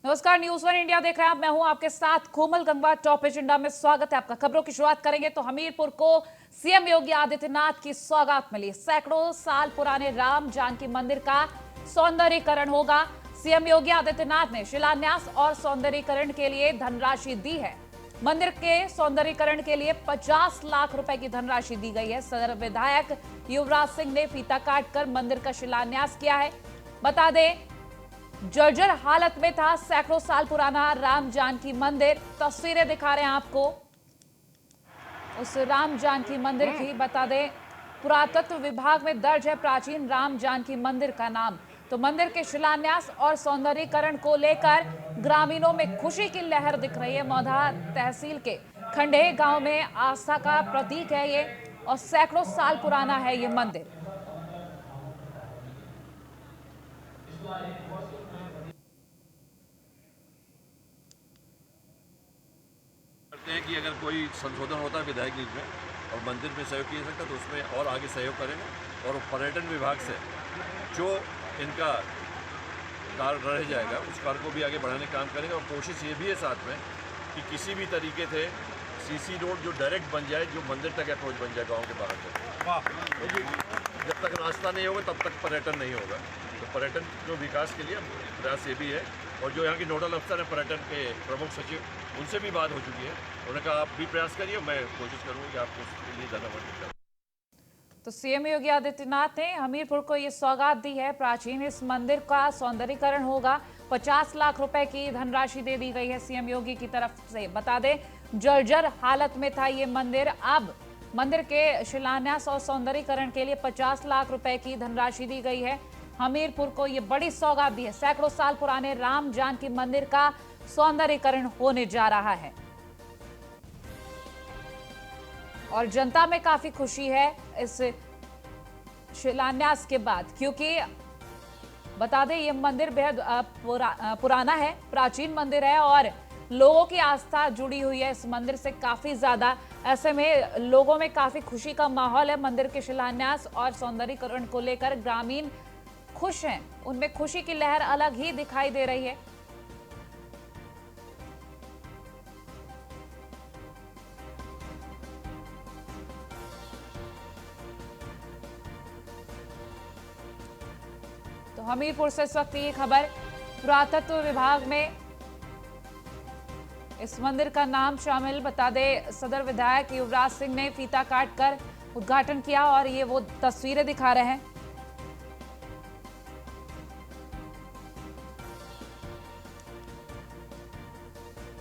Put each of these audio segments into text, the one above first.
नमस्कार, news one India देख रहे हैं आप। मैं हूं आपके साथ कोमल गंगवा। टॉप एजेंडा में स्वागत है आपका। खबरों की शुरुआत करेंगे तो हमीरपुर को सीएम योगी आदित्यनाथ की सौगात मिली। सैकड़ों साल पुराने राम जानकी मंदिर का सौंदर्यीकरण होगा। सीएम योगी आदित्यनाथ ने शिलान्यास और सौंदर्यीकरण के लिए धनराशि दी है। मंदिर के सौंदर्यीकरण के लिए 50 लाख रुपए की धनराशि दी गई है। सदर विधायक युवराज सिंह ने फीता काटकर मंदिर का शिलान्यास किया है। बता दें, जर्जर हालत में था सैकड़ों साल पुराना राम जानकी मंदिर। तस्वीरें दिखा रहे हैं आपको उस राम जानकी मंदिर की। बता दें, पुरातत्व विभाग में दर्ज है प्राचीन राम जानकी मंदिर का नाम। तो मंदिर के शिलान्यास और सौंदर्यीकरण को लेकर ग्रामीणों में खुशी की लहर दिख रही है। मौधा तहसील के खंडे गांव में आस्था का प्रतीक है ये, और सैकड़ों साल पुराना है ये मंदिर। हैं कि अगर कोई संशोधन होता है विधायक नीति में और मंदिर में सहयोग किया सकता है तो उसमें और आगे सहयोग करेंगे। और पर्यटन विभाग से जो इनका कार्य रह जाएगा उस कार्य को भी आगे बढ़ाने का काम करेंगे। और कोशिश ये भी है साथ में कि किसी भी तरीके से सीसी रोड जो डायरेक्ट बन जाए, जो मंदिर तक अप्रोच बन जाए गाँव के बाहर तक। क्योंकि जब तक रास्ता नहीं होगा तब तक पर्यटन नहीं होगा। तो पर्यटन जो विकास के लिए प्रयास ये भी है। और जो यहाँ की नोडल अफसर है पर्यटन के प्रमुख सचिव, उनसे भी बात हो चुकी है। उन्होंने कहा आप भी प्रयास करिए, मैं कोशिश करूँगा कि आपको उसके लिए ज़्यादा मदद करूँ। तो सीएम योगी आदित्यनाथ ने हमीरपुर को ये सौगात दी है। प्राचीन इस मंदिर का सौंदर्यीकरण होगा। 50 लाख रुपए की धनराशि दे दी गई है सीएम योगी की तरफ से। बता दें, जर्जर हालत में था ये मंदिर। अब मंदिर के शिलान्यास और सौंदर्यीकरण के लिए 50 लाख रुपए की धनराशि दी गई है। हमीरपुर को ये बड़ी सौगात दी है। सैकड़ों साल पुराने राम जानकी मंदिर का सौंदर्यीकरण होने जा रहा है और जनता में काफी खुशी है इस शिलान्यास के बाद, क्योंकि बता दें ये मंदिर बेहद पुराना है, प्राचीन मंदिर है और लोगों की आस्था जुड़ी हुई है इस मंदिर से काफी ज्यादा। ऐसे में लोगों में काफी खुशी का माहौल है। मंदिर के शिलान्यास और सौंदर्यीकरण को लेकर ग्रामीण खुश हैं, उनमें खुशी की लहर अलग ही दिखाई दे रही है। तो हमीरपुर से इस वक्त ये खबर, पुरातत्व विभाग में इस मंदिर का नाम शामिल। बता दें, सदर विधायक युवराज सिंह ने फीता काटकर उद्घाटन किया और ये वो तस्वीरें दिखा रहे हैं।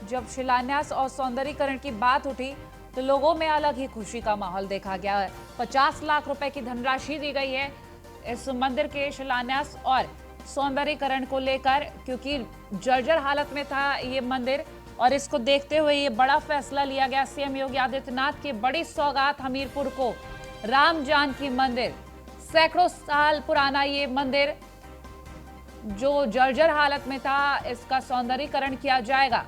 जब शिलान्यास और सौंदर्यीकरण की बात उठी तो लोगों में अलग ही खुशी का माहौल देखा गया है। 50 लाख रुपए की धनराशि दी गई है इस मंदिर के शिलान्यास और सौंदर्यीकरण को लेकर, क्योंकि जर्जर हालत में था ये मंदिर और इसको देखते हुए ये बड़ा फैसला लिया गया। सीएम योगी आदित्यनाथ की बड़ी सौगात हमीरपुर को, राम जानकी मंदिर। सैकड़ों साल पुराना ये मंदिर जो जर्जर हालत में था, इसका सौंदर्यीकरण किया जाएगा।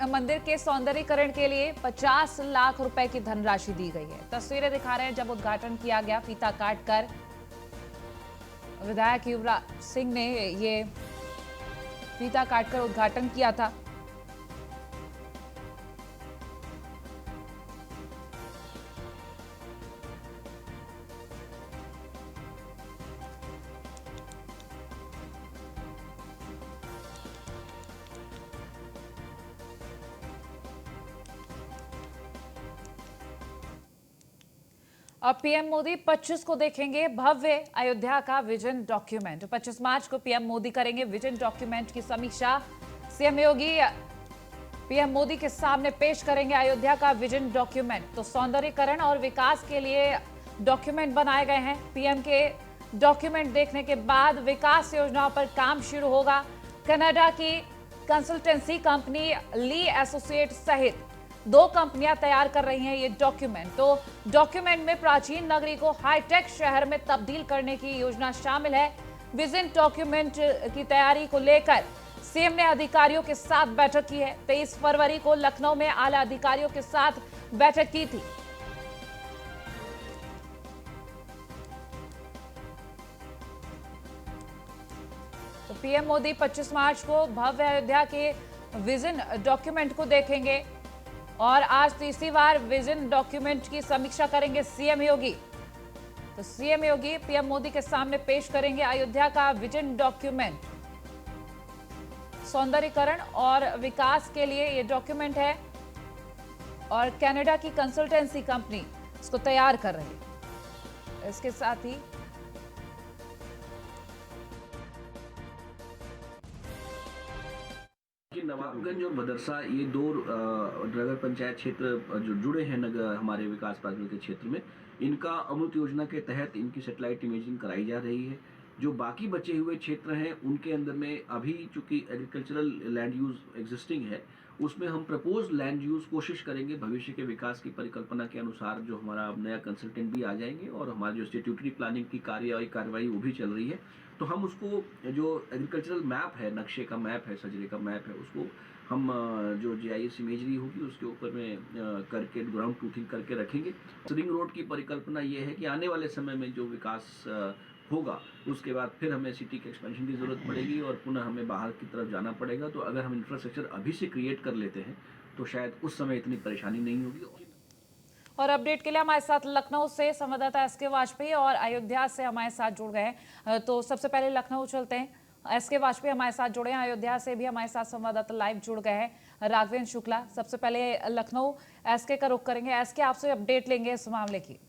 मंदिर के सौंदर्यीकरण के लिए 50 लाख रुपए की धनराशि दी गई है। तस्वीरें दिखा रहे हैं जब उद्घाटन किया गया, फीता काटकर विधायक युवराज सिंह ने ये फीता काटकर उद्घाटन किया था। अब पीएम मोदी 25 को देखेंगे भव्य अयोध्या का विजन डॉक्यूमेंट। 25 मार्च को पीएम मोदी करेंगे विजन डॉक्यूमेंट की समीक्षा। सीएम योगी पीएम मोदी के सामने पेश करेंगे अयोध्या का विजन डॉक्यूमेंट। तो सौंदर्यीकरण और विकास के लिए डॉक्यूमेंट बनाए गए हैं। पीएम के डॉक्यूमेंट देखने के बाद विकास योजनाओं पर काम शुरू होगा। कनाडा की कंसल्टेंसी कंपनी ली एसोसिएट सहित 2 कंपनियां तैयार कर रही हैं ये डॉक्यूमेंट। तो डॉक्यूमेंट में प्राचीन नगरी को हाईटेक शहर में तब्दील करने की योजना शामिल है। विजन डॉक्यूमेंट की तैयारी को लेकर सीएम ने अधिकारियों के साथ बैठक की है। 23 फरवरी को लखनऊ में आला अधिकारियों के साथ बैठक की थी। तो पीएम मोदी 25 मार्च को भव्य अयोध्या के विजन डॉक्यूमेंट को देखेंगे और आज तीसरी बार विजन डॉक्यूमेंट की समीक्षा करेंगे सीएम योगी। तो सीएम योगी पीएम मोदी के सामने पेश करेंगे अयोध्या का विजन डॉक्यूमेंट। सौंदर्यीकरण और विकास के लिए ये डॉक्यूमेंट है और कनाडा की कंसल्टेंसी कंपनी इसको तैयार कर रही है। इसके साथ ही नवाबगंज और मदरसा ये दो नगर पंचायत क्षेत्र जो जुड़े हैं नगर हमारे विकास प्राधिकरण के क्षेत्र में, इनका अमृत योजना के तहत इनकी सैटेलाइट इमेजिंग कराई जा रही है। जो बाकी बचे हुए क्षेत्र हैं उनके अंदर में अभी चूंकि एग्रीकल्चरल लैंड यूज एग्जिस्टिंग है, उसमें हम प्रपोज लैंड यूज कोशिश करेंगे भविष्य के विकास की परिकल्पना के अनुसार। जो हमारा नया कंसल्टेंट भी आ जाएंगे और हमारी जो स्टेट्यूटरी प्लानिंग की कार्यवाही वो भी चल रही है। तो हम उसको जो एग्रीकल्चरल मैप है, नक्शे का मैप है, सजरे का मैप है, उसको हम जो GIS इमेजरी होगी उसके ऊपर में करके ग्राउंड ट्रूथिंग करके रखेंगे। रिंग रोड की परिकल्पना ये है कि आने वाले समय में जो विकास होगा उसके बाद फिर हमें सिटी के एक्सपेंशन की जरूरत पड़ेगी और पुनः हमें बाहर की तरफ जाना पड़ेगा। तो अगर हम इंफ्रास्ट्रक्चर अभी से क्रिएट कर लेते हैं तो शायद उस समय इतनी परेशानी नहीं होगी। और अपडेट के लिए हमारे साथ लखनऊ से संवाददाता SK वाजपेयी और अयोध्या से हमारे साथ जुड़ गए हैं। तो सबसे पहले लखनऊ चलते हैं। SK वाजपेयी हमारे साथ जुड़े हैं। अयोध्या से भी हमारे साथ संवाददाता लाइव जुड़ गए हैं राघवेंद्र शुक्ला। सबसे पहले लखनऊ SK का रुख करेंगे। SK आपसे अपडेट लेंगे इस मामले की।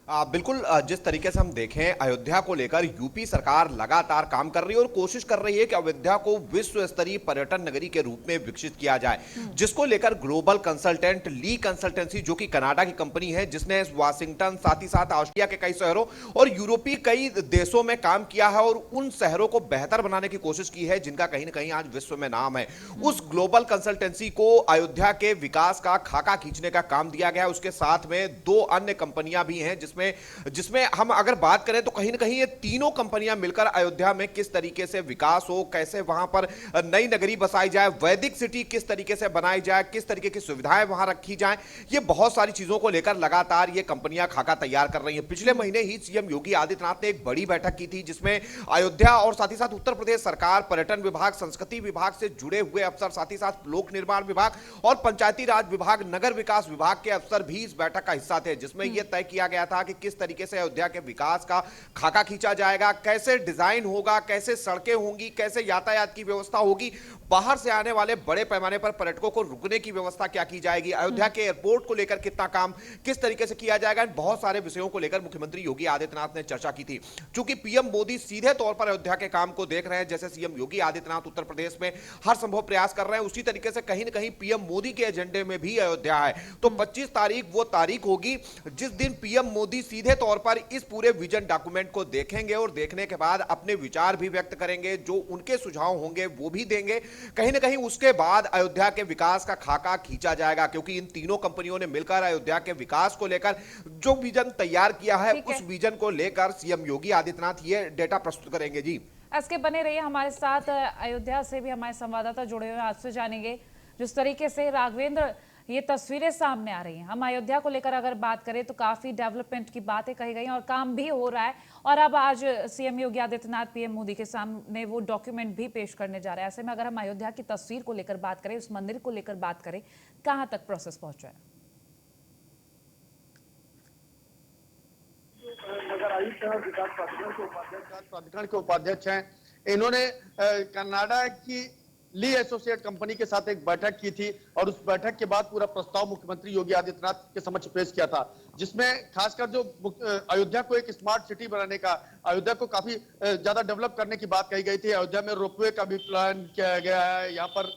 बिल्कुल, जिस तरीके से हम देखें अयोध्या को लेकर यूपी सरकार लगातार काम कर रही है और कोशिश कर रही है कि अयोध्या को विश्व स्तरीय पर्यटन नगरी के रूप में विकसित किया जाए, जिसको लेकर ग्लोबल कंसल्टेंट ली कंसल्टेंसी जो कि कनाडा की कंपनी है, जिसने वाशिंगटन साथ ही साथ ऑस्ट्रिया के कई शहरों और यूरोपीय कई देशों में काम किया है और उन शहरों को बेहतर बनाने की कोशिश की है जिनका कहीं ना कहीं आज विश्व में नाम है। उस ग्लोबल कंसल्टेंसी को अयोध्या के विकास का खाका खींचने का काम दिया गया है। उसके साथ में 2 अन्य कंपनियां भी हैं जिसमें हम अगर बात करें तो कहीं ना कहीं ये तीनों कंपनियां मिलकर अयोध्या में किस तरीके से विकास हो, कैसे वहां पर नई नगरी बसाई जाए, वैदिक सिटी किस तरीके से बनाई जाए, किस तरीके की सुविधाएं वहां रखी जाएं, ये बहुत सारी चीजों को लेकर लगातार ये कंपनियां खाका तैयार कर रही हैं। पिछले महीने ही सीएम योगी आदित्यनाथ ने एक बड़ी बैठक की थी जिसमें अयोध्या और साथ ही साथ उत्तर प्रदेश सरकार, पर्यटन विभाग, संस्कृति विभाग से जुड़े हुए अफसर, साथ ही साथ लोक निर्माण विभाग और पंचायती राज विभाग, नगर विकास विभाग के अफसर भी इस बैठक का हिस्सा थे, जिसमें यह तय किया गया था कि किस तरीके से अयोध्या के विकास का खाका खींचा जाएगा, कैसे डिजाइन होगा, कैसे सड़कें होंगी, कैसे यातायात की व्यवस्था होगी, बाहर से आने वाले बड़े पैमाने पर पर्यटकों को रुकने की व्यवस्था क्या की जाएगी, अयोध्या के एयरपोर्ट को लेकर कितना काम किस तरीके से किया जाएगा। इन बहुत सारे विषयों को लेकर मुख्यमंत्री योगी आदित्यनाथ ने चर्चा की थी। चूंकि पीएम मोदी सीधे तौर पर अयोध्या के काम को देख रहे हैं, जैसे सीएम योगी आदित्यनाथ उत्तर प्रदेश में हर संभव प्रयास कर रहे हैं, उसी तरीके से कहीं ना कहीं पीएम मोदी के एजेंडे में भी अयोध्या है। तो 25 तारीख वो तारीख होगी जिस दिन पीएम मोदी सीधे तौर पर इस पूरे विजन डॉक्यूमेंट को देखेंगे और देखने के बाद अपने विचार भी व्यक्त करेंगे, जो उनके सुझाव होंगे वो भी देंगे। कहीं ना कहीं उसके बाद अयोध्या के विकास का खाका खींचा जाएगा, क्योंकि इन तीनों कंपनियों ने मिलकर अयोध्या के विकास को लेकर जो विजन तैयार किया है उस विजन को लेकर सीएम योगी आदित्यनाथ ये डेटा प्रस्तुत करेंगे। जी SK बने रहिए हमारे साथ। अयोध्या से भी हमारे संवाददाता जुड़े हुए हैं, आपसे जानेंगे जिस तरीके से राघवेंद्र ये तस्वीरें सामने आ रही हैं। हम अयोध्या को लेकर अगर बात करें तो काफी डेवलपमेंट की बातें कही गई और काम भी हो रहा है और अब आज सीएम योगी आदित्यनाथ पीएम मोदी के सामने वो डॉक्यूमेंट भी पेश करने जा रहे हैं। ऐसे में अगर हम अयोध्या की तस्वीर को लेकर बात करें, उस मंदिर को लेकर बात करें, कहां तक प्रोसेस पहुंचा है? नगर आयुक्त हैं, विकास प्राधिकरण के उपाध्यक्ष हैं। इन्होंने कनाडा की ली एसोसिएट कंपनी के साथ एक बैठक की थी और उस बैठक के बाद पूरा प्रस्ताव मुख्यमंत्री योगी आदित्यनाथ के समक्ष पेश किया था, जिसमें खासकर जो अयोध्या को एक स्मार्ट सिटी बनाने का, अयोध्या को काफी ज्यादा डेवलप करने की बात कही गई थी। अयोध्या में रोपवे का भी प्लान किया गया है, यहाँ पर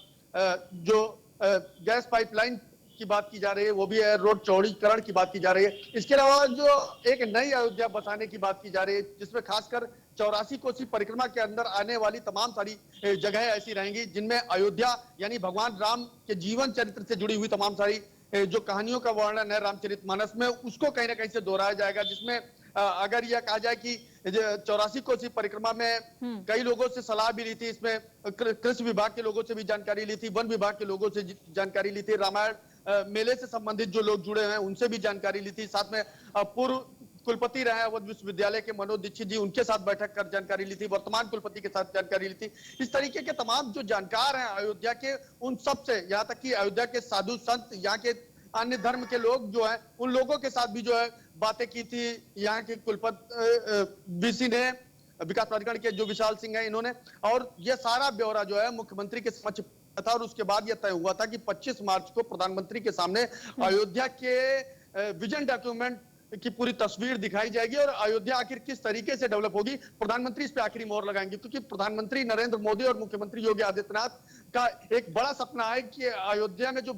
जो गैस पाइपलाइन की बात की जा रही है वो भी है, रोड चौड़ीकरण की बात की जा रही है। इसके अलावा जो एक नई अयोध्या बसाने की बात की जा रही है, जिसमें खासकर 84 कोसी परिक्रमा के अंदर आने वाली तमाम सारी जगह ऐसी रहेंगी जिनमें अयोध्या यानी भगवान राम के जीवन चरित्र से जुड़ी हुई तमाम सारी जो कहानियों का वर्णन है रामचरितमानस में, उसको कहीं ना कहीं से दोहराया जाएगा। जिसमें अगर यह कहा जाए कि 84 कोसी परिक्रमा में कई लोगों से सलाह भी ली थी। इसमें कृषि विभाग के लोगों से भी जानकारी ली थी, वन विभाग के लोगों से जानकारी ली थी, रामायण मेले से संबंधित जो लोग जुड़े हैं उनसे भी जानकारी ली थी। साथ में पूर्व कुलपति रहे अवध विश्वविद्यालय के मनोज दीक्षित जी, उनके साथ बैठक कर जानकारी ली थी, वर्तमान कुलपति के साथ जानकारी ली थी। इस तरीके के तमाम जो जानकार हैं अयोध्या के, उन सब से, यहाँ तक कि अयोध्या के साधु संत, यहाँ के अन्य धर्म के लोग जो है, उन लोगों के साथ भी जो है बातें की थी। यहाँ के कुलपति बीसी ने, विकास प्राधिकरण के जो विशाल सिंह है इन्होंने, और यह सारा ब्यौरा जो है मुख्यमंत्री के समक्ष था। और उसके बाद यह तय हुआ था कि 25 मार्च को प्रधानमंत्री के सामने अयोध्या के विजन डॉक्यूमेंट की पूरी तस्वीर दिखाई जाएगी और अयोध्या आखिर किस तरीके से डेवलप होगी, प्रधानमंत्री इस पे आखिरी मोहर लगाएंगे। क्योंकि प्रधानमंत्री नरेंद्र मोदी और मुख्यमंत्री योगी आदित्यनाथ का एक बड़ा सपना है कि अयोध्या में जो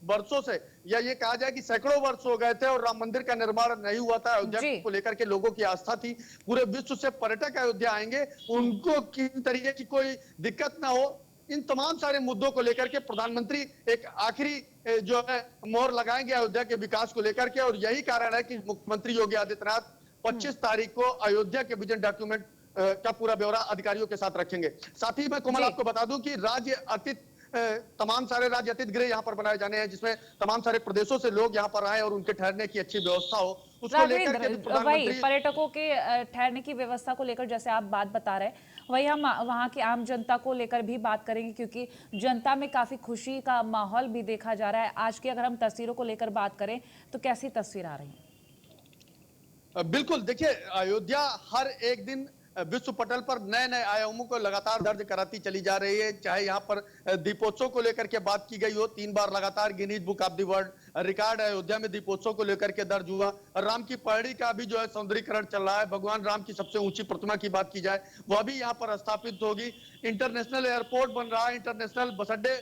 वर्षों से, या ये कहा जाए कि सैकड़ों वर्ष हो गए थे और राम मंदिर का निर्माण नहीं हुआ था, अयोध्या को लेकर के लोगों की आस्था थी, पूरे विश्व से पर्यटक अयोध्या आएंगे, उनको किसी तरीके की कोई दिक्कत ना हो, इन तमाम सारे मुद्दों को लेकर के प्रधानमंत्री एक आखिरी जो है मोहर लगाएंगे अयोध्या के विकास को लेकर के। और यही कारण है कि मुख्यमंत्री योगी आदित्यनाथ 25 तारीख को अयोध्या के विजन डॉक्यूमेंट का पूरा ब्यौरा अधिकारियों के साथ रखेंगे। साथ ही मैं कोमल आपको बता दूं कि तमाम सारे राज्य अतिथि गृह यहाँ पर बनाए जाने हैं, जिसमें तमाम सारे प्रदेशों से लोग यहाँ पर आए और उनके ठहरने की अच्छी व्यवस्था हो, उसको लेकर के वही पर्यटकों के ठहरने की व्यवस्था को लेकर जैसे आप बात बता रहे हैं, वही हम वहाँ की आम जनता को लेकर भी बात करेंगे, क्योंकि जनता में काफी खुशी का माहौल भी देखा जा रहा है। आज की अगर हम तस्वीरों को लेकर बात करें तो कैसी तस्वीर आ रही है? बिल्कुल, देखिए अयोध्या हर एक दिन विश्व पटल पर नए नए आयामों को लगातार दर्ज कराती चली जा रही है। चाहे यहाँ पर दीपोत्सव को लेकर के बात की गई हो, 3 बार लगातार Guinness book of the world record Ayodhya में दीपोत्सव को लेकर के दर्ज हुआ। राम की पहाड़ी का भी जो है सौंदर्यीकरण चल रहा है। भगवान राम की सबसे ऊंची प्रतिमा की बात की जाए, वह भी यहाँ पर स्थापित होगी। इंटरनेशनल एयरपोर्ट बन रहा है, इंटरनेशनल बस अड्डे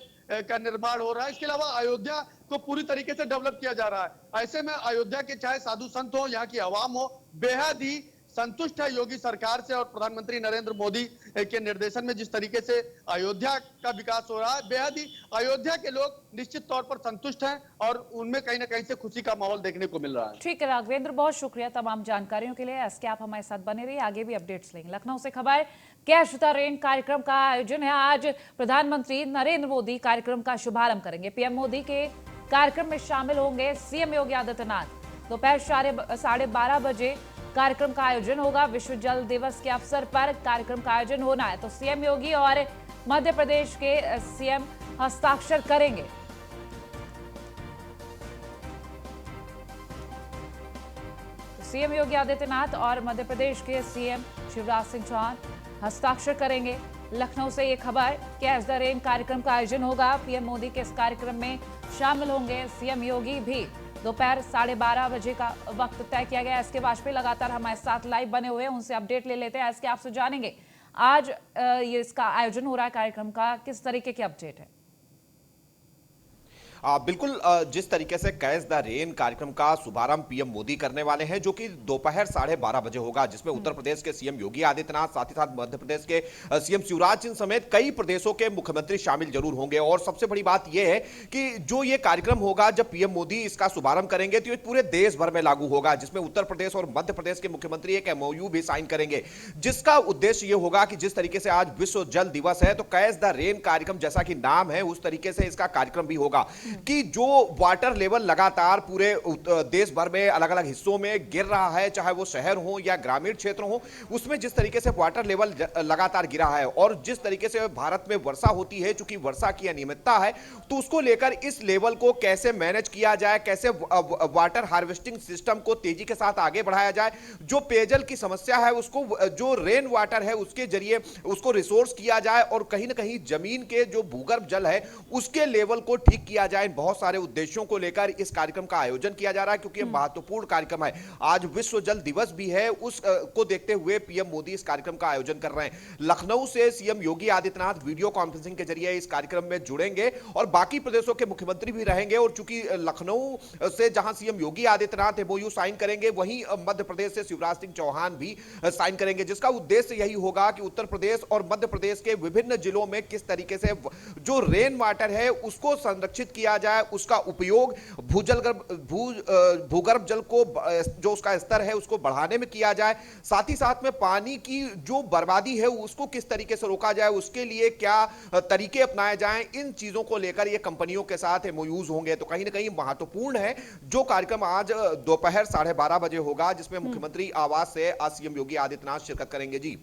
का निर्माण हो रहा है। इसके अलावा अयोध्या को पूरी तरीके से डेवलप किया जा रहा है। ऐसे में अयोध्या के चाहे साधु संत हो, यहाँ की आवाम हो, बेहद ही संतुष्ट है योगी सरकार से और प्रधानमंत्री नरेंद्र मोदी के निर्देशन में जिस तरीके से अयोध्या का विकास हो रहा है। बेहद ही अयोध्या के लोग निश्चित तौर पर संतुष्ट हैं और उनमें कहीं ना कहीं से खुशी का माहौल देखने को मिल रहा है। ठीक है राघवेंद्र, बहुत शुक्रिया तमाम जानकारियों के लिए। एसके आप हमारे साथ बने रहिए, आगे भी अपडेट्स लेंगे। लखनऊ से खबर, कैच द रेन कार्यक्रम का आयोजन है। आज प्रधानमंत्री नरेंद्र मोदी कार्यक्रम का शुभारंभ करेंगे। पीएम मोदी के कार्यक्रम में शामिल होंगे सीएम योगी आदित्यनाथ। दोपहर 12:30 बजे कार्यक्रम का आयोजन होगा। विश्व जल दिवस के अवसर पर कार्यक्रम का आयोजन होना है, तो सीएम योगी और मध्य प्रदेश के सीएम हस्ताक्षर करेंगे। तो सीएम योगी आदित्यनाथ और मध्य प्रदेश के सीएम शिवराज सिंह चौहान हस्ताक्षर करेंगे। लखनऊ से ये खबर, कैच द रेन कार्यक्रम का आयोजन होगा। पीएम मोदी के इस कार्यक्रम में शामिल होंगे सीएम योगी भी। दोपहर 12:30 बजे का वक्त तय किया गया। एसके वाजपेयी लगातार हमारे साथ लाइव बने हुए हैं, उनसे अपडेट ले लेते हैं। एसके, आपसे जानेंगे आज ये इसका आयोजन हो रहा है कार्यक्रम का, किस तरीके की अपडेट है? बिल्कुल, जिस तरीके से कैच द रेन कार्यक्रम का शुभारंभ पीएम मोदी करने वाले हैं, जो कि दोपहर 12:30 बजे होगा, जिसमें उत्तर प्रदेश के सीएम योगी आदित्यनाथ, साथ ही साथ मध्य प्रदेश के सीएम शिवराज सिंह समेत कई प्रदेशों के मुख्यमंत्री शामिल जरूर होंगे। और सबसे बड़ी बात यह है कि जो ये कार्यक्रम होगा, जब पीएम मोदी इसका शुभारंभ करेंगे तो ये पूरे देश भर में लागू होगा, जिसमें उत्तर प्रदेश और मध्य प्रदेश के मुख्यमंत्री एक एमओयू भी साइन करेंगे, जिसका उद्देश्य यह होगा कि जिस तरीके से आज विश्व जल दिवस है, तो कैच द रेन कार्यक्रम जैसा कि नाम है उस तरीके से इसका कार्यक्रम भी होगा कि जो वाटर लेवल लगातार पूरे देश भर में अलग अलग हिस्सों में गिर रहा है, चाहे वो शहर हो या ग्रामीण क्षेत्र हो, उसमें जिस तरीके से वाटर लेवल लगातार गिरा है और जिस तरीके से भारत में वर्षा होती है, चूंकि वर्षा की अनियमितता है, तो उसको लेकर इस लेवल को कैसे मैनेज किया जाए, कैसे वाटर हार्वेस्टिंग सिस्टम को तेजी के साथ आगे बढ़ाया जाए, जो पेयजल की समस्या है उसको, जो रेन वाटर है उसके जरिए उसको रिसोर्स किया जाए और कहीं ना कहीं जमीन के जो भूगर्भ जल है उसके लेवल को ठीक किया जाए। बहुत सारे उद्देश्यों को लेकर इस कार्यक्रम का आयोजन किया जा रहा है, क्योंकि यह महत्वपूर्ण कार्यक्रम है। आज विश्व जल दिवस भी है, उसको देखते हुए पीएम मोदी इस कार्यक्रम का आयोजन कर रहे हैं। लखनऊ से CM Yogi Adityanath video conferencing के जरिए इस कार्यक्रम में जुड़ेंगे और बाकी प्रदेशों के मुख्यमंत्री भी रहेंगे। और चूंकि लखनऊ से जहां CM Yogi Adityanath MOU sign करेंगे, वहीं मध्य प्रदेश से शिवराज सिंह चौहान भी साइन करेंगे, जिसका उद्देश्य यही होगा कि उत्तर प्रदेश और मध्य प्रदेश के विभिन्न जिलों में किस तरीके से जो रेन वाटर है उसको संरक्षित किया किया जाए, उसका उपयोग भूगर्भ जल को जो उसका स्तर है उसको बढ़ाने में किया जाए, साथ ही साथ में पानी की जो बर्बादी है उसको किस तरीके से रोका जाए, उसके लिए क्या तरीके अपनाए जाएं, इन चीजों को लेकर ये कंपनियों के साथ एमओयूज होंगे। तो कहीं ना कहीं महत्वपूर्ण है जो कार्यक्रम आज दोपहर 12:30 बजे होगा, जिसमें मुख्यमंत्री आवास से सीएम योगी आदित्यनाथ शिरकत करेंगे। जी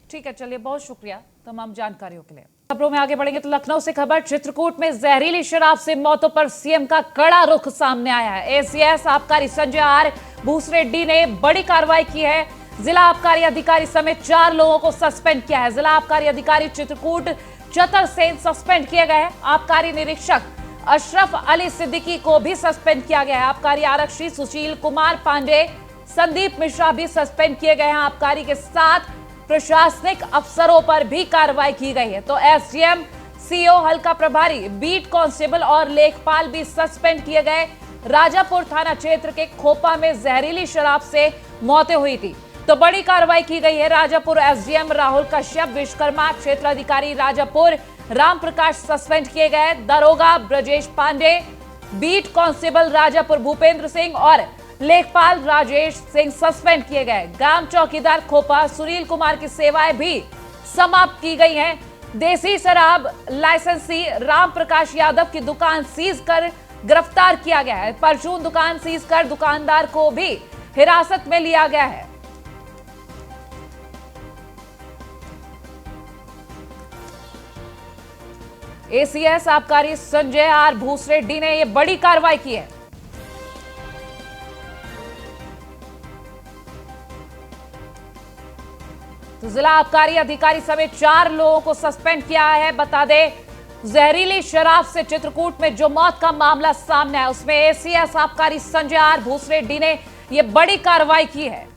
ठीक है, चलिए बहुत शुक्रिया तमाम जानकारियों के लिए। खबरों में आगे बढ़ेंगे तो लखनऊ से खबर, चित्रकूट में जहरीली शराब से मौतों पर सीएम का कड़ा रुख सामने आया है। एसीएस आबकारी संजय आर भूसरेड्डी ने बड़ी कार्रवाई की है। जिला आबकारी अधिकारी समेत 4 लोगों को सस्पेंड किया है। जिला आबकारी अधिकारी चित्रकूट चतर सेन सस्पेंड किए गए हैं। आबकारी निरीक्षक अशरफ अली सिद्दीकी को भी सस्पेंड किया गया है। आबकारी आरक्षी सुशील कुमार पांडे, संदीप मिश्रा भी सस्पेंड किए गए हैं। आबकारी के साथ प्रशासनिक अफसरों पर भी कार्रवाई की गई है। तो एसडीएम, सीओ, हल्का प्रभारी, बीट कांस्टेबल और लेखपाल भी सस्पेंड किए गए। राजापुर थाना क्षेत्र के खोपा में जहरीली शराब से मौतें हुई थी, तो बड़ी कार्रवाई की गई है। राजापुर एसडीएम राहुल कश्यप, विश्वकर्मा क्षेत्र अधिकारी राजापुर राम प्रकाश सस्पेंड किए गए। दरोगा ब्रजेश पांडे, बीट कांस्टेबल राजापुर भूपेंद्र सिंह और लेखपाल राजेश सिंह सस्पेंड किए गए। ग्राम चौकीदार खोपा सुनील कुमार की सेवाएं भी समाप्त की गई हैं। देसी शराब लाइसेंसी राम प्रकाश यादव की दुकान सीज कर गिरफ्तार किया गया है। परचून दुकान सीज कर दुकानदार को भी हिरासत में लिया गया है। एसीएस आबकारी संजय आर भूसरेड्डी ने यह बड़ी कार्रवाई की है। तो जिला आबकारी अधिकारी समेत 4 लोगों को सस्पेंड किया है। बता दें, जहरीली शराब से चित्रकूट में जो मौत का मामला सामने आया उसमें एसीएस आबकारी संजय आर भूसरेड्डी ने यह बड़ी कार्रवाई की है।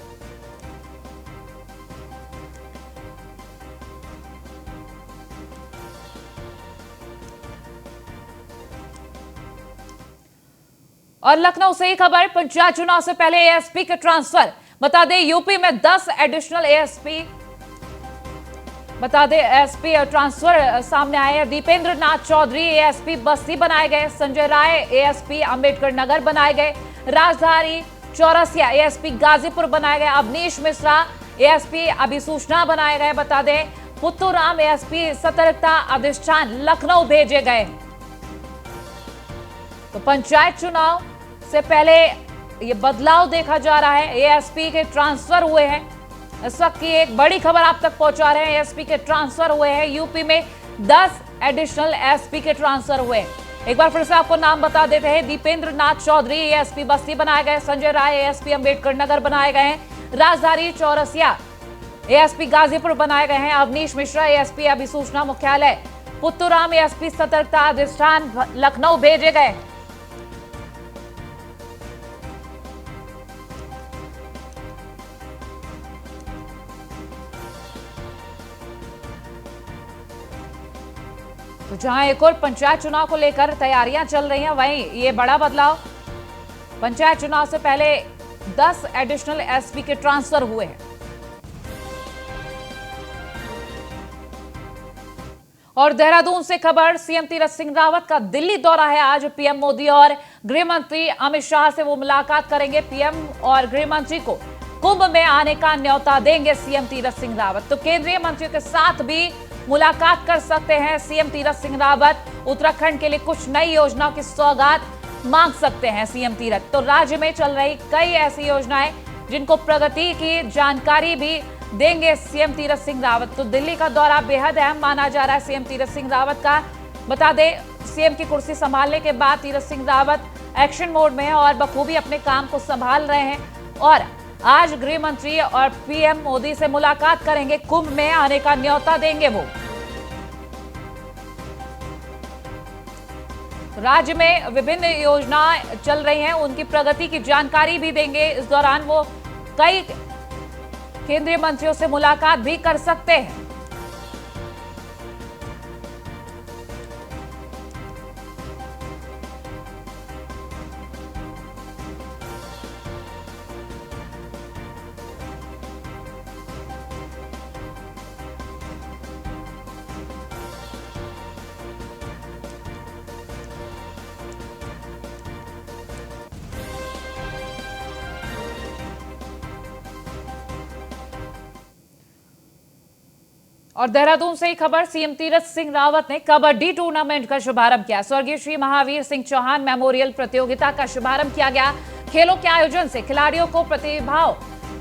और लखनऊ से ही खबर, पंचायत चुनाव से पहले एएसपी के ट्रांसफर। बता दें, यूपी में 10 एडिशनल एएसपी एसपी ट्रांसफर सामने आए हैं। दीपेंद्र नाथ चौधरी एएसपी बस्ती बनाए गए। संजय राय एएसपी अंबेडकर नगर बनाए गए। राजधानी चौरसिया एएसपी गाजीपुर बनाए गए। अवनीश मिश्रा एएसपी अभिसूचना बनाए गए। बता दें, पुत्तूराम एएसपी सतर्कता अधिष्ठान लखनऊ भेजे गए। तो पंचायत चुनाव से पहले ये बदलाव देखा जा रहा है। एएसपी के ट्रांसफर हुए हैं। इस वक्त की एक बड़ी खबर आप तक पहुंचा रहे हैं। एएसपी के ट्रांसफर हुए हैं। यूपी में 10 एडिशनल एएसपी के ट्रांसफर हुए। एक बार फिर से आपको नाम बता देते हैं। दीपेंद्र नाथ चौधरी एएसपी बस्ती बनाए गए। संजय राय एएसपी अंबेडकर नगर बनाए गए हैं। राजधानी चौरसिया एएसपी गाजीपुर बनाए गए हैं। अवनीश मिश्रा एएसपी अभिसूचना मुख्यालय। पुत्तूराम एएसपी सतर्कता अधिष्ठान लखनऊ भेजे गए। तो जहां एक और पंचायत चुनाव को लेकर तैयारियां चल रही हैं, वहीं ये बड़ा बदलाव, पंचायत चुनाव से पहले 10 एडिशनल एसपी के ट्रांसफर हुए हैं। और देहरादून से खबर, सीएम तीरथ सिंह रावत का दिल्ली दौरा है आज। पीएम मोदी और गृह मंत्री अमित शाह से वो मुलाकात करेंगे। पीएम और गृह मंत्री को कुंभ में आने का न्योता देंगे सीएम तीरथ सिंह रावत। तो केंद्रीय मंत्रियों के साथ भी मुलाकात कर सकते हैं सीएम तीरथ सिंह रावत। उत्तराखंड के लिए कुछ नई योजनाओं की सौगात मांग सकते हैं सीएम तीरथ। तो राज्य में चल रही कई ऐसी योजनाएं जिनको प्रगति की जानकारी भी देंगे सीएम तीरथ सिंह रावत। तो दिल्ली का दौरा बेहद अहम माना जा रहा है सीएम तीरथ सिंह रावत का। बता दें, सीएम की कुर्सी संभालने के बाद तीरथ सिंह रावत एक्शन मोड में है और बखूबी अपने काम को संभाल रहे हैं। और आज गृह मंत्री और पीएम मोदी से मुलाकात करेंगे। कुंभ में आने का न्योता देंगे वो। राज्य में विभिन्न योजनाएं चल रही हैं, उनकी प्रगति की जानकारी भी देंगे। इस दौरान वो कई केंद्रीय मंत्रियों से मुलाकात भी कर सकते हैं। और देहरादून से ही खबर, सीएम तीरथ सिंह रावत ने कबड्डी टूर्नामेंट का शुभारंभ किया। स्वर्गीय श्री महावीर सिंह चौहान मेमोरियल प्रतियोगिता का शुभारंभ किया गया। खेलों के आयोजन से खिलाड़ियों को प्रतिभाओं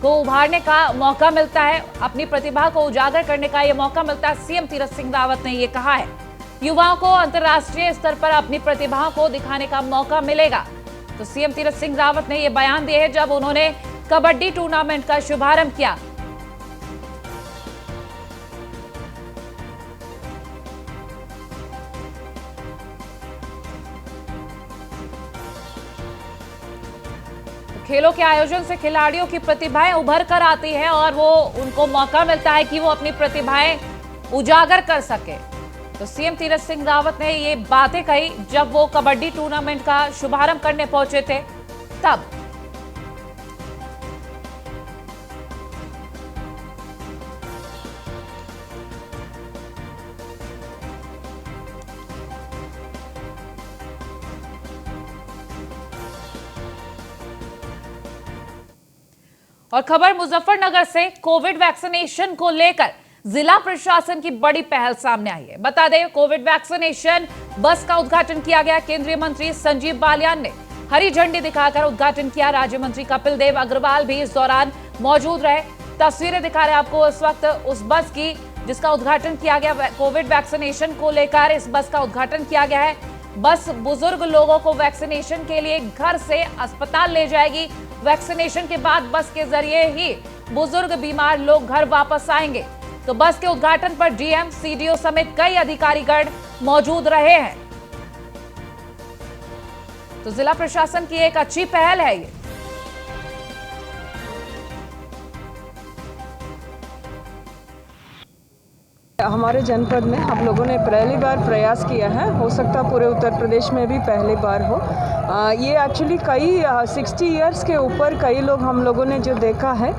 को उभारने का मौका मिलता है, अपनी प्रतिभा को उजागर करने का यह मौका मिलता है। सीएम तीरथ सिंह रावत ने यह कहा है, युवाओं को अंतर्राष्ट्रीय स्तर पर अपनी प्रतिभाओं को दिखाने का मौका मिलेगा। तो सीएम तीरथ सिंह रावत ने यह बयान दिए जब उन्होंने कबड्डी टूर्नामेंट का शुभारंभ किया। खेलों के आयोजन से खिलाड़ियों की प्रतिभाएं उभर कर आती हैं और वो उनको मौका मिलता है कि वो अपनी प्रतिभाएं उजागर कर सके। तो सीएम तीरथ सिंह रावत ने ये बातें कही जब वो कबड्डी टूर्नामेंट का शुभारंभ करने पहुंचे थे तब। और खबर मुजफ्फरनगर से, कोविड वैक्सीनेशन को लेकर जिला प्रशासन की बड़ी पहल सामने आई है। बता दें, कोविड वैक्सीनेशन बस का उद्घाटन किया गया। केंद्रीय मंत्री संजीव बालियान ने हरी झंडी दिखाकर उद्घाटन किया। राज्य मंत्री कपिल देव अग्रवाल भी इस दौरान मौजूद रहे। तस्वीरें दिखा रहे आपको इस वक्त उस बस की जिसका उद्घाटन किया गया। कोविड वैक्सीनेशन को लेकर इस बस का उद्घाटन किया गया है। बस बुजुर्ग लोगों को वैक्सीनेशन के लिए घर से अस्पताल ले जाएगी। वैक्सीनेशन के बाद बस के जरिए ही बुजुर्ग बीमार लोग घर वापस आएंगे। तो बस के उद्घाटन पर डीएम, सीडीओ समेत कई अधिकारीगण मौजूद रहे हैं। तो जिला प्रशासन की एक अच्छी पहल है ये। हमारे जनपद में हम लोगों ने पहली बार प्रयास किया है, हो सकता पूरे उत्तर प्रदेश में भी पहली बार हो। ये एक्चुअली कई 60 इयर्स के ऊपर कई लोग हम लोगों ने जो देखा है,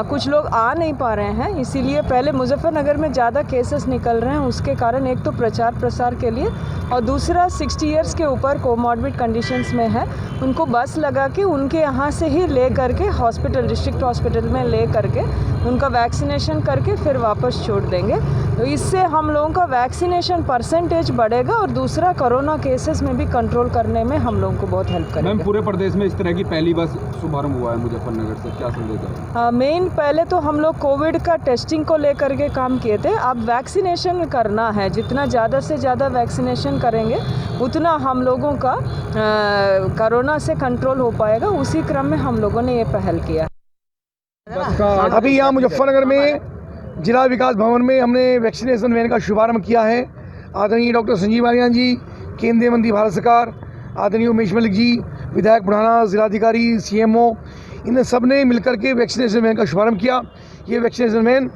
कुछ लोग आ नहीं पा रहे हैं, इसीलिए पहले मुजफ्फरनगर में ज़्यादा केसेस निकल रहे हैं। उसके कारण एक तो प्रचार प्रसार के लिए और दूसरा 60 इयर्स के ऊपर कोमॉर्बिड कंडीशंस में है, उनको बस लगा के उनके यहाँ से ही ले करके हॉस्पिटल, डिस्ट्रिक्ट हॉस्पिटल में ले करके उनका वैक्सीनेशन करके फिर वापस छोड़ देंगे। तो इससे हम लोगों का वैक्सीनेशन परसेंटेज बढ़ेगा और दूसरा कोरोना केसेस में भी कंट्रोल करने में हम लोगों को बहुत हेल्प करेगा। मैम, पूरे प्रदेश में इस तरह की पहली बार शुभारंभ हुआ है मुजफ्फरनगर से, क्या संदेश है? मेन पहले तो हम लोग कोविड का टेस्टिंग को लेकर के काम किए थे, अब वैक्सीनेशन करना है। जितना ज़्यादा से ज़्यादा वैक्सीनेशन करेंगे उतना हम लोगों का कोरोना से कंट्रोल हो पाएगा। उसी क्रम में हम लोगों ने ये पहल किया। अभी यहाँ मुजफ्फरनगर में जिला विकास भवन में हमने वैक्सीनेशन वैन का शुभारंभ किया है। आदरणीय डॉक्टर संजीव बालियान जी, केंद्रीय मंत्री भारत सरकार, आदरणीय उमेश मलिक जी, विधायक बुढ़ाना, जिलाधिकारी, सीएमओ, इन सब ने मिलकर के वैक्सीनेशन वैन का शुभारंभ किया। ये वैक्सीनेशन वैन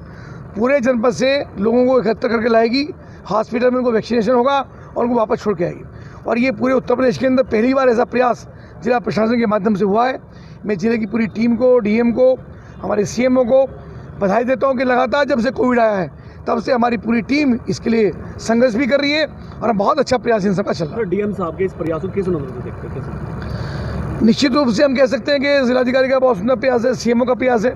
पूरे जनपद से लोगों को एकत्र करके लाएगी, हॉस्पिटल में उनको वैक्सीनेशन होगा और उनको वापस छोड़ के आएगी। और ये पूरे उत्तर प्रदेश के अंदर पहली बार ऐसा प्रयास जिला प्रशासन के माध्यम से हुआ है। मैं जिले की पूरी टीम को, डीएम को, हमारे सीएमओ को बधाई देता हूँ कि लगातार जब से कोविड आया है तब से हमारी पूरी टीम इसके लिए संघर्ष भी कर रही है और बहुत अच्छा प्रयास इन सबका चल रहा है। डीएम साहब के इस प्रयासों को किस नजर से देखते हैं? निश्चित रूप से हम कह सकते हैं कि जिलाधिकारी का बहुत सुंदर प्रयास है, सीएमओ का प्रयास है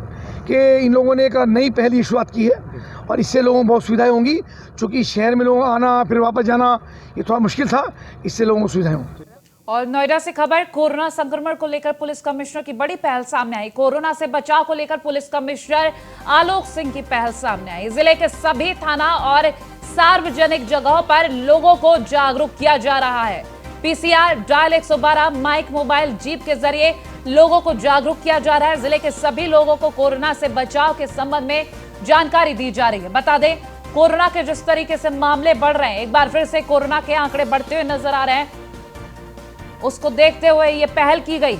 कि इन लोगों ने एक नई पहल की शुरुआत की है और इससे लोगों को बहुत सुविधाएं होंगी। चूँकि शहर में लोगों को आना फिर वापस जाना ये थोड़ा मुश्किल था, इससे लोगों को सुविधाएं होंगी। और नोएडा से खबर, कोरोना संक्रमण को लेकर पुलिस कमिश्नर की बड़ी पहल सामने आई। कोरोना से बचाव को लेकर पुलिस कमिश्नर आलोक सिंह की पहल सामने आई। जिले के सभी थाना और सार्वजनिक जगहों पर लोगों को जागरूक किया जा रहा है। PCR, dial 112, mike, mobile, jeep के जरिए लोगों को जागरूक किया जा रहा है। जिले के सभी लोगों को कोरोना से बचाव के संबंध में जानकारी दी जा रही है। बता दें, कोरोना के जिस तरीके से मामले बढ़ रहे हैं, एक बार फिर से कोरोना के आंकड़े बढ़ते हुए नजर आ रहे हैं, उसको देखते हुए ये पहल की गई।